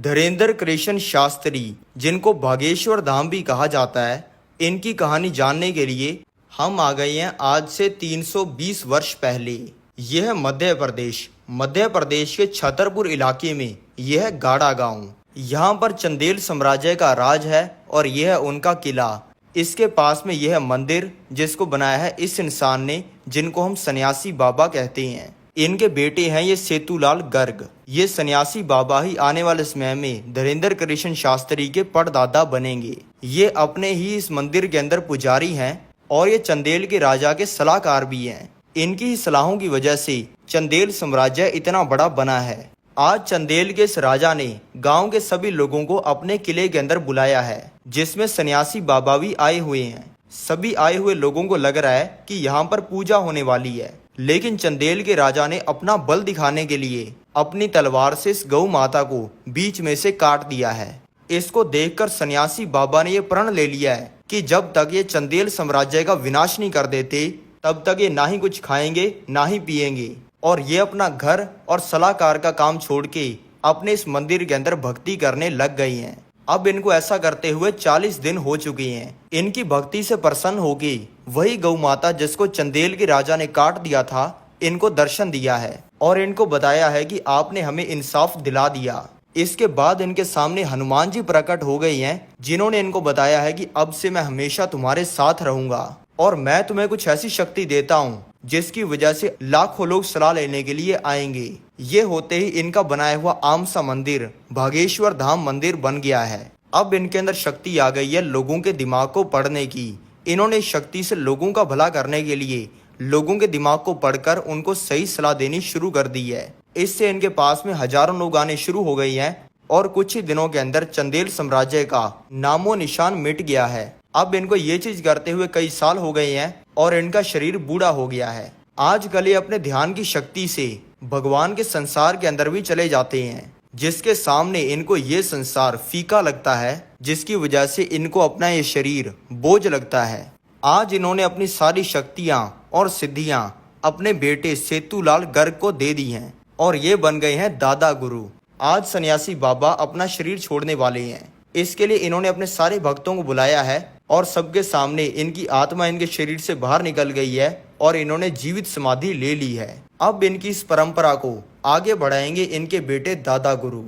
धीरेंद्र कृष्ण शास्त्री, जिनको बागेश्वर धाम भी कहा जाता है, इनकी कहानी जानने के लिए हम आ गए हैं आज से 320 वर्ष पहले। यह मध्य प्रदेश के छतरपुर इलाके में यह गाड़ा गांव। यहाँ पर चंदेल साम्राज्य का राज है और यह है उनका किला। इसके पास में यह मंदिर जिसको बनाया है इस इंसान ने, जिनको हम सन्यासी बाबा कहते हैं। इनके बेटे हैं ये सेतुलाल गर्ग। ये सन्यासी बाबा ही आने वाले समय में धीरेंद्र कृष्ण शास्त्री के परदादा बनेंगे। ये अपने ही इस मंदिर के अंदर पुजारी हैं और ये चंदेल के राजा के सलाहकार भी हैं। इनकी ही सलाहों की वजह से चंदेल साम्राज्य इतना बड़ा बना है। आज चंदेल के इस राजा ने गांव के सभी लोगों को अपने किले के अंदर बुलाया है, जिसमें सन्यासी बाबा भी आए हुए हैं। सभी आए हुए लोगों को लग रहा है कि यहाँ पर पूजा होने वाली है, लेकिन चंदेल के राजा ने अपना बल दिखाने के लिए अपनी तलवार से इस गौ माता को बीच में से काट दिया है। इसको देखकर सन्यासी बाबा ने यह प्रण ले लिया है कि जब तक ये चंदेल साम्राज्य का विनाश नहीं कर देते तब तक ये ना ही कुछ खाएंगे ना ही पिएंगे, और ये अपना घर और सलाहकार का काम छोड़ के अपने इस मंदिर के अंदर भक्ति करने लग गई हैं। अब इनको ऐसा करते हुए 40 दिन हो चुके हैं। इनकी भक्ति से प्रसन्न होगी वही गौ माता जिसको चंदेल के राजा ने काट दिया था, इनको दर्शन दिया है और इनको बताया है कि आपने हमें इंसाफ दिला दिया। इसके बाद इनके सामने हनुमान जी प्रकट हो गई हैं, जिन्होंने इनको बताया है कि अब से मैं हमेशा तुम्हारे साथ रहूंगा और मैं तुम्हें कुछ ऐसी शक्ति देता हूँ जिसकी वजह से लाखों लोग सलाह लेने के लिए आएंगे। ये होते ही इनका बनाया हुआ आम सा मंदिर बागेश्वर धाम मंदिर बन गया है। अब इनके अंदर शक्ति आ गई है लोगों के दिमाग को पढ़ने की। इन्होंने शक्ति से लोगों का भला करने के लिए लोगों के दिमाग को पढ़कर उनको सही सलाह देनी शुरू कर दी है। इससे इनके पास में हजारों लोग आने शुरू हो गए हैं और कुछ ही दिनों के अंदर चंदेल साम्राज्य का नामो निशान मिट गया है। अब इनको ये चीज करते हुए कई साल हो गए हैं और इनका शरीर बूढ़ा हो गया है। आजकल ये अपने ध्यान की शक्ति से भगवान के संसार के अंदर भी चले जाते हैं, जिसके सामने इनको ये संसार फीका लगता है, जिसकी वजह से इनको अपना ये शरीर बोझ लगता है। आज इन्होंने अपनी सारी शक्तियां और सिद्धियां अपने बेटे सेतुलाल गर्ग को दे दी हैं और ये बन गए हैं दादा गुरु। आज सन्यासी बाबा अपना शरीर छोड़ने वाले हैं। इसके लिए इन्होंने अपने सारे भक्तों को बुलाया है और सबके सामने इनकी आत्मा इनके शरीर से बाहर निकल गई है और इन्होंने जीवित समाधि ले ली है। अब इनकी इस परंपरा को आगे बढ़ाएंगे इनके बेटे दादा गुरु।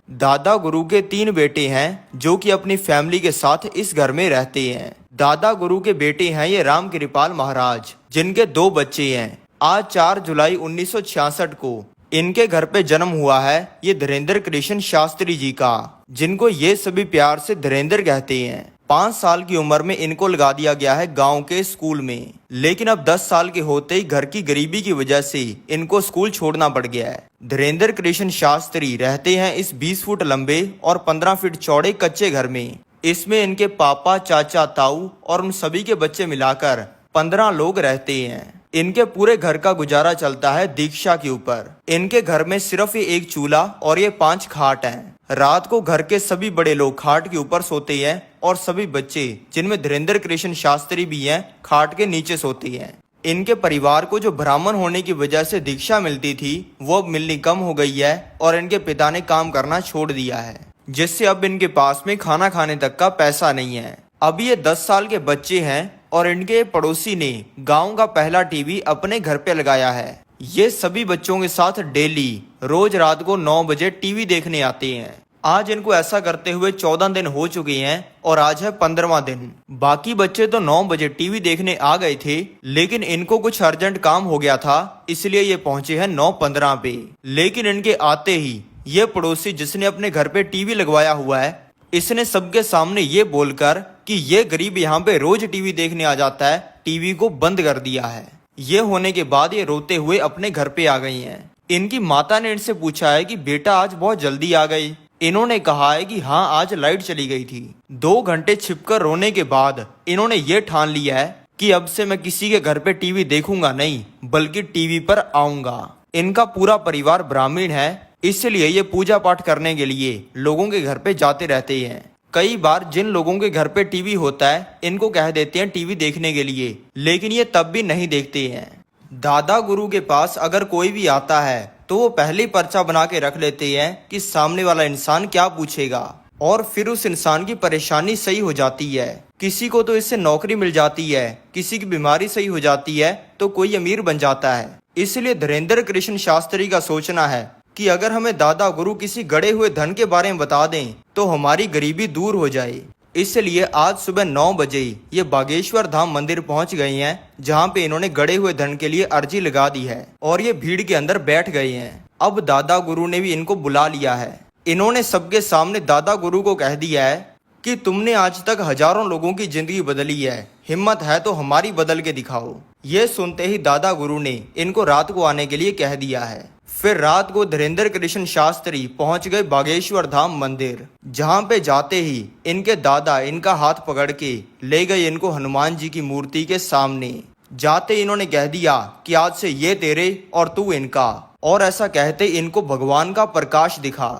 दादा गुरु के 3 बेटे हैं जो कि अपनी फैमिली के साथ इस घर में रहते हैं। दादा गुरु के बेटे हैं ये राम कृपाल महाराज, जिनके 2 बच्चे हैं। आज 4 जुलाई 1966 को इनके घर पे जन्म हुआ है ये धीरेंद्र कृष्ण शास्त्री जी का, जिनको ये सभी प्यार से धीरेंद्र कहते हैं। 5 साल की उम्र में इनको लगा दिया गया है गांव के स्कूल में, लेकिन अब 10 साल के होते ही घर की गरीबी की वजह से इनको स्कूल छोड़ना पड़ गया है। धीरेंद्र कृष्ण शास्त्री रहते हैं इस 20 फुट लंबे और 15 फीट चौड़े कच्चे घर में। इसमें इनके पापा, चाचा, ताऊ और उन सभी के बच्चे मिलाकर 15 लोग रहते हैं। इनके पूरे घर का गुजारा चलता है दीक्षा के ऊपर। इनके घर में सिर्फ ये 1 चूल्हा और ये 5 खाट हैं। रात को घर के सभी बड़े लोग खाट के ऊपर सोते हैं और सभी बच्चे, जिनमें धीरेंद्र कृष्ण शास्त्री भी हैं, खाट के नीचे सोते हैं। इनके परिवार को जो ब्राह्मण होने की वजह से दीक्षा मिलती थी वो अब मिलनी कम हो गई है और इनके पिता ने काम करना छोड़ दिया है, जिससे अब इनके पास में खाना खाने तक का पैसा नहीं है। अभी ये 10 साल के बच्चे हैं और इनके पड़ोसी ने गांव का पहला टीवी अपने घर पे लगाया है। ये सभी बच्चों के साथ डेली रोज रात को 9 बजे टीवी देखने आते हैं। आज इनको ऐसा करते हुए 14 दिन हो चुके हैं और आज है 15वां दिन। बाकी बच्चे तो 9 बजे टीवी देखने आ गए थे, लेकिन इनको कुछ अर्जेंट काम हो गया था, इसलिए ये पहुंचे हैं 9:15 पे। लेकिन इनके आते ही ये पड़ोसी जिसने अपने घर पे टीवी लगवाया हुआ है, इसने सबके सामने ये बोलकर कि ये गरीब यहाँ पे रोज टीवी देखने आ जाता है, टीवी को बंद कर दिया है। ये होने के बाद ये रोते हुए अपने घर पे आ गई हैं। इनकी माता ने इनसे पूछा है कि बेटा आज बहुत जल्दी आ गई। इन्होंने कहा है कि हाँ, आज लाइट चली गई थी। 2 घंटे छिपकर रोने के बाद इन्होंने ये ठान लिया है कि अब से मैं किसी के घर पे टीवी देखूंगा नहीं, बल्कि टीवी पर आऊंगा। इनका पूरा परिवार ब्राह्मण है, इसलिए ये पूजा पाठ करने के लिए लोगों के घर पे जाते रहते हैं। कई बार जिन लोगों के घर पे टीवी होता है इनको कह देते हैं टीवी देखने के लिए, लेकिन ये तब भी नहीं देखते हैं। दादा गुरु के पास अगर कोई भी आता है तो वो पहले ही पर्चा बना के रख लेते हैं कि सामने वाला इंसान क्या पूछेगा, और फिर उस इंसान की परेशानी सही हो जाती है। किसी को तो इससे नौकरी मिल जाती है, किसी की बीमारी सही हो जाती है, तो कोई अमीर बन जाता है। इसलिए धीरेन्द्र कृष्ण शास्त्री का सोचना है कि अगर हमें दादा गुरु किसी गड़े हुए धन के बारे में बता दें तो हमारी गरीबी दूर हो जाए। इसलिए आज सुबह 9 बजे ये बागेश्वर धाम मंदिर पहुंच गए हैं, जहां पे इन्होंने गड़े हुए धन के लिए अर्जी लगा दी है और ये भीड़ के अंदर बैठ गए हैं। अब दादा गुरु ने भी इनको बुला लिया है। इन्होंने सबके सामने दादा गुरु को कह दिया है कि तुमने आज तक हजारों लोगों की जिंदगी बदली है, हिम्मत है तो हमारी बदल के दिखाओ। ये सुनते ही दादा गुरु ने इनको रात को आने के लिए कह दिया है। फिर रात को धीरेन्द्र कृष्ण शास्त्री पहुंच गए बागेश्वर धाम मंदिर, जहां पे जाते ही इनके दादा इनका हाथ पकड़ के ले गए इनको हनुमान जी की मूर्ति के सामने। जाते इन्होंने कह दिया कि आज से ये तेरे और तू इनका, और ऐसा कहते इनको भगवान का प्रकाश दिखा।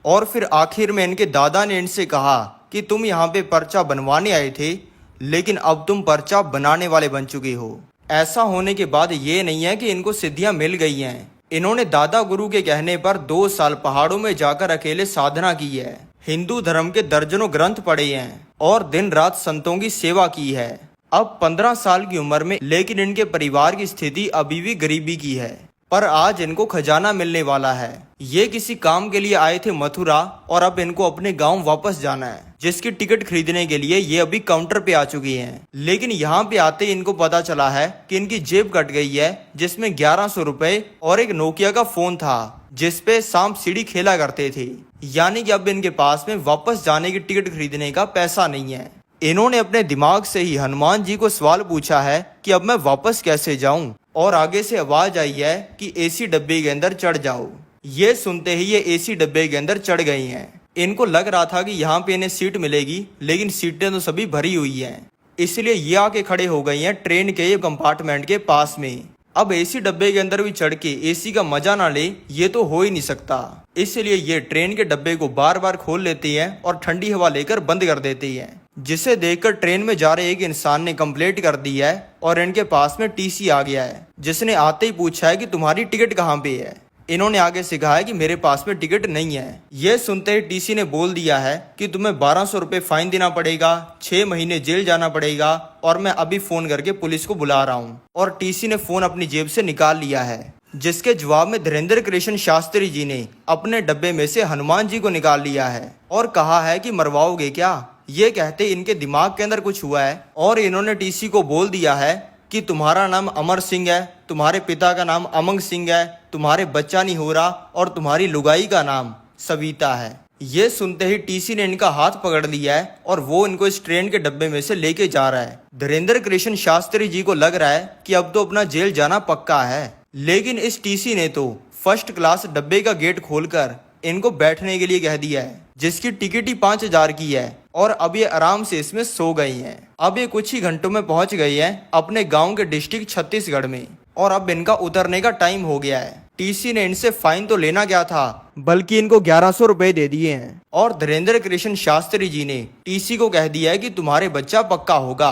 और फिर आखिर में इनके दादा ने इनसे कहा कि तुम यहाँ पे पर्चा बनवाने आए थे, लेकिन अब तुम पर्चा बनाने वाले बन चुके हो। ऐसा होने के बाद ये नहीं है कि इनको सिद्धियां मिल गई हैं। इन्होंने दादा गुरु के कहने पर 2 साल पहाड़ों में जाकर अकेले साधना की है, हिंदू धर्म के दर्जनों ग्रंथ पढ़े हैं और दिन रात संतों की सेवा की है। अब 15 साल की उम्र में, लेकिन इनके परिवार की स्थिति अभी भी गरीबी की है, पर आज इनको खजाना मिलने वाला है। ये किसी काम के लिए आए थे मथुरा, और अब इनको अपने गांव वापस जाना है, जिसकी टिकट खरीदने के लिए ये अभी काउंटर पे आ चुकी हैं। लेकिन यहाँ पे आते इनको पता चला है कि इनकी जेब कट गई है, जिसमें 1100 रुपए और एक नोकिया का फोन था, जिसपे सांप सीढ़ी खेला करते थे। यानी कि अब इनके पास में वापस जाने की टिकट खरीदने का पैसा नहीं है। इन्होंने अपने दिमाग से ही हनुमान जी को सवाल पूछा है कि अब मैं वापस कैसे जाऊं, और आगे से आवाज आई है कि एसी डब्बे के अंदर चढ़ जाओ। ये सुनते ही ये एसी डब्बे के अंदर चढ़ गई हैं। इनको लग रहा था कि यहाँ पे इन्हें सीट मिलेगी, लेकिन सीटें तो सभी भरी हुई हैं। इसलिए ये आके खड़े हो गई हैं ट्रेन के कंपार्टमेंट के पास में। अब एसी डब्बे के अंदर भी चढ़ के एसी का मजा ना ले, ये तो हो ही नहीं सकता। इसलिए ये ट्रेन के डब्बे को बार बार खोल लेती हैं और ठंडी हवा लेकर बंद कर देती हैं, जिसे देखकर ट्रेन में जा रहे एक इंसान ने कंप्लेंट कर दी है और इनके पास में टीसी आ गया है, जिसने आते ही पूछा है कि तुम्हारी टिकट कहाँ पे है। इन्होंने आगे से कहा है कि मेरे पास में टिकट नहीं है। ये सुनते ही टीसी ने बोल दिया है कि तुम्हें 1200 रुपए फाइन देना पड़ेगा, 6 महीने जेल जाना पड़ेगा, और मैं अभी फोन करके पुलिस को बुला रहा हूँ। और टीसी ने फोन अपनी जेब से निकाल लिया है, जिसके जवाब में धीरेन्द्र कृष्ण शास्त्री जी ने अपने डब्बे में से हनुमान जी को निकाल लिया है और कहा है कि मरवाओगे क्या। ये कहते इनके दिमाग के अंदर कुछ हुआ है और इन्होंने टीसी को बोल दिया है कि तुम्हारा नाम अमर सिंह है, तुम्हारे पिता का नाम अमंग सिंह है, तुम्हारे बच्चा नहीं हो रहा, और तुम्हारी लुगाई का नाम सविता है। ये सुनते ही टीसी ने इनका हाथ पकड़ लिया है और वो इनको इस ट्रेन के डब्बे में से लेके जा रहा है। धीरेन्द्र कृष्ण शास्त्री जी को लग रहा है कि अब तो अपना जेल जाना पक्का है, लेकिन इस टीसी ने तो फर्स्ट क्लास डब्बे का गेट खोलकर इनको बैठने के लिए कह दिया है, जिसकी टिकट ही 5000 की है, और अब ये आराम से इसमें सो गई हैं। अब ये कुछ ही घंटों में पहुंच गई हैं अपने गांव के डिस्ट्रिक्ट छत्तीसगढ़ में, और अब इनका उतरने का टाइम हो गया है। टीसी ने इनसे फाइन तो लेना क्या था, बल्कि इनको 1100 रुपए दे दिए हैं, और धीरेन्द्र कृष्ण शास्त्री जी ने टीसी को कह दिया है कि तुम्हारे बच्चा पक्का होगा।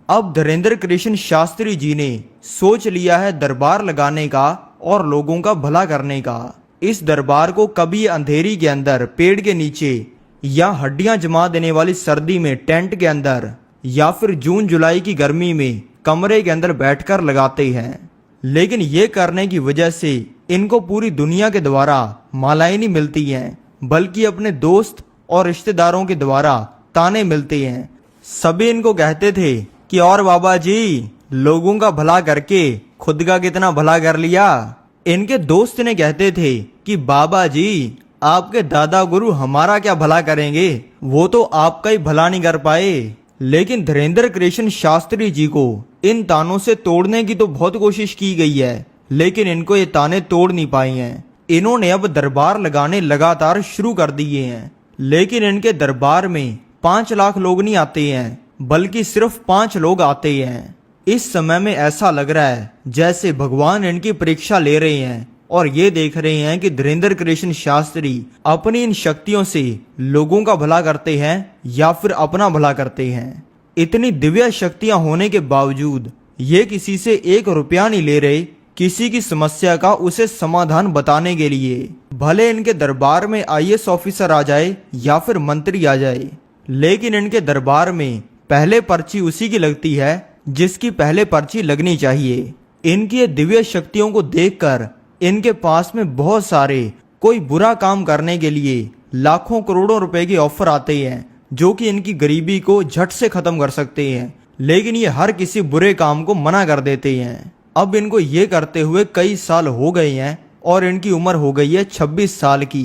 अब धीरेन्द्र कृष्ण शास्त्री जी ने सोच लिया है दरबार लगाने का और लोगों का भला करने का। इस दरबार को कभी अंधेरी के अंदर पेड़ के नीचे, या हड्डियां जमा देने वाली सर्दी में टेंट के अंदर, या फिर जून जुलाई की गर्मी में कमरे के अंदर बैठकर लगाते हैं। लेकिन ये करने की वजह से इनको पूरी दुनिया के द्वारा मालाएं नहीं मिलती हैं, बल्कि अपने दोस्त और रिश्तेदारों के द्वारा ताने मिलते हैं। सभी इनको कहते थे कि और बाबा जी, लोगों का भला करके खुद का कितना भला कर लिया। इनके दोस्त ने कहते थे कि बाबा जी, आपके दादा गुरु हमारा क्या भला करेंगे, वो तो आपका ही भला नहीं कर पाए। लेकिन धीरेन्द्र कृष्ण शास्त्री जी को इन तानों से तोड़ने की तो बहुत कोशिश की गई है, लेकिन इनको ये ताने तोड़ नहीं पाई हैं। इन्होंने अब दरबार लगाने लगातार शुरू कर दिए हैं, लेकिन इनके दरबार में 5 लाख लोग नहीं आते हैं, बल्कि सिर्फ 5 लोग आते हैं। इस समय में ऐसा लग रहा है जैसे भगवान इनकी परीक्षा ले रहे हैं और ये देख रहे हैं कि धीरेन्द्र कृष्ण शास्त्री अपनी इन शक्तियों से लोगों का भला करते हैं या फिर अपना भला करते हैं। इतनी दिव्य शक्तियां होने के बावजूद ये किसी से 1 रुपया नहीं ले रहे किसी की समस्या का उसे समाधान बताने के लिए। भले इनके दरबार में आईएएस ऑफिसर आ जाए या फिर मंत्री आ जाए, लेकिन इनके दरबार में पहले पर्ची उसी की लगती है जिसकी पहले पर्ची लगनी चाहिए। इनकी ये दिव्य शक्तियों को देखकर इनके पास में बहुत सारे कोई बुरा काम करने के लिए लाखों करोड़ों रुपए के ऑफर आते हैं जो कि इनकी गरीबी को झट से खत्म कर सकते हैं, लेकिन ये हर किसी बुरे काम को मना कर देते हैं। अब इनको ये करते हुए कई साल हो गए हैं और इनकी उम्र हो गई है 26 साल की।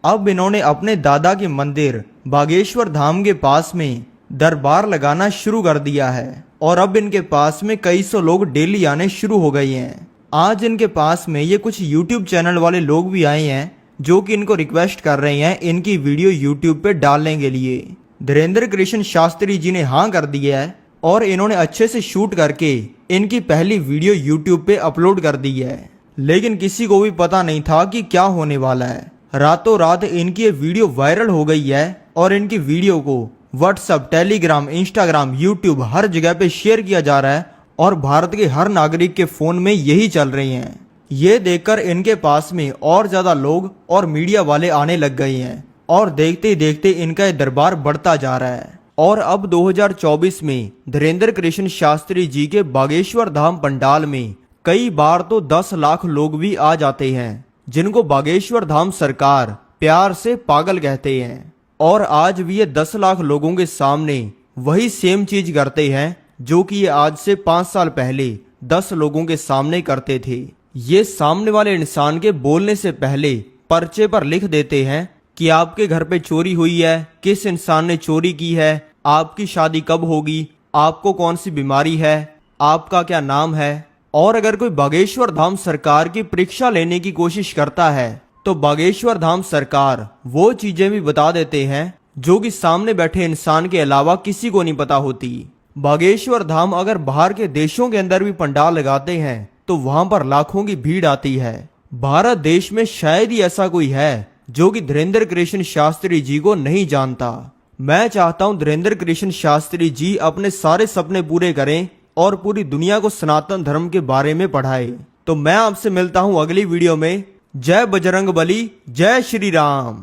अब इन्होंने अपने दादा के मंदिर बागेश्वर धाम के पास में दरबार लगाना शुरू कर दिया है और अब इनके पास में कई सौ लोग डेली आने शुरू हो गए हैं। आज इनके पास में ये कुछ यूट्यूब चैनल वाले लोग भी आए हैं जो कि इनको रिक्वेस्ट कर रहे हैं इनकी वीडियो यूट्यूब पे डालने के लिए। धीरेन्द्र कृष्ण शास्त्री जी ने हाँ कर दिया है और इन्होंने अच्छे से शूट करके इनकी पहली वीडियो यूट्यूब पे अपलोड कर दी है, लेकिन किसी को भी पता नहीं था कि क्या होने वाला है। रातों रात इनकी ये वीडियो वायरल हो गई है और इनकी वीडियो को व्हाट्सएप, टेलीग्राम, इंस्टाग्राम, यूट्यूब हर जगह पे शेयर किया जा रहा है और भारत के हर नागरिक के फोन में यही चल रही हैं। ये देखकर इनके पास में और ज्यादा लोग और मीडिया वाले आने लग गए हैं और देखते ही देखते इनका ये दरबार बढ़ता जा रहा है। और अब 2024 में धीरेन्द्र कृष्ण शास्त्री जी के बागेश्वर धाम पंडाल में कई बार तो 10 लाख लोग भी आ जाते हैं, जिनको बागेश्वर धाम सरकार प्यार से पागल कहते हैं। और आज भी ये 10 लाख लोगों के सामने वही सेम चीज करते हैं जो कि ये आज से 5 साल पहले 10 लोगों के सामने करते थे। ये सामने वाले इंसान के बोलने से पहले पर्चे पर लिख देते हैं कि आपके घर पे चोरी हुई है, किस इंसान ने चोरी की है, आपकी शादी कब होगी, आपको कौन सी बीमारी है, आपका क्या नाम है। और अगर कोई बागेश्वर धाम सरकार की परीक्षा लेने की कोशिश करता है तो बागेश्वर धाम सरकार वो चीजें भी बता देते हैं जो कि सामने बैठे इंसान के अलावा किसी को नहीं पता होती। बागेश्वर धाम अगर बाहर के देशों के अंदर भी पंडाल लगाते हैं तो वहां पर लाखों की भीड़ आती है। भारत देश में शायद ही ऐसा कोई है जो कि धीरेन्द्र कृष्ण शास्त्री जी को नहीं जानता। मैं चाहता हूं धीरेन्द्र कृष्ण शास्त्री जी अपने सारे सपने पूरे करें और पूरी दुनिया को सनातन धर्म के बारे में पढ़ाए। तो मैं आपसे मिलता हूं अगली वीडियो में। जय बजरंग बली, जय श्री राम।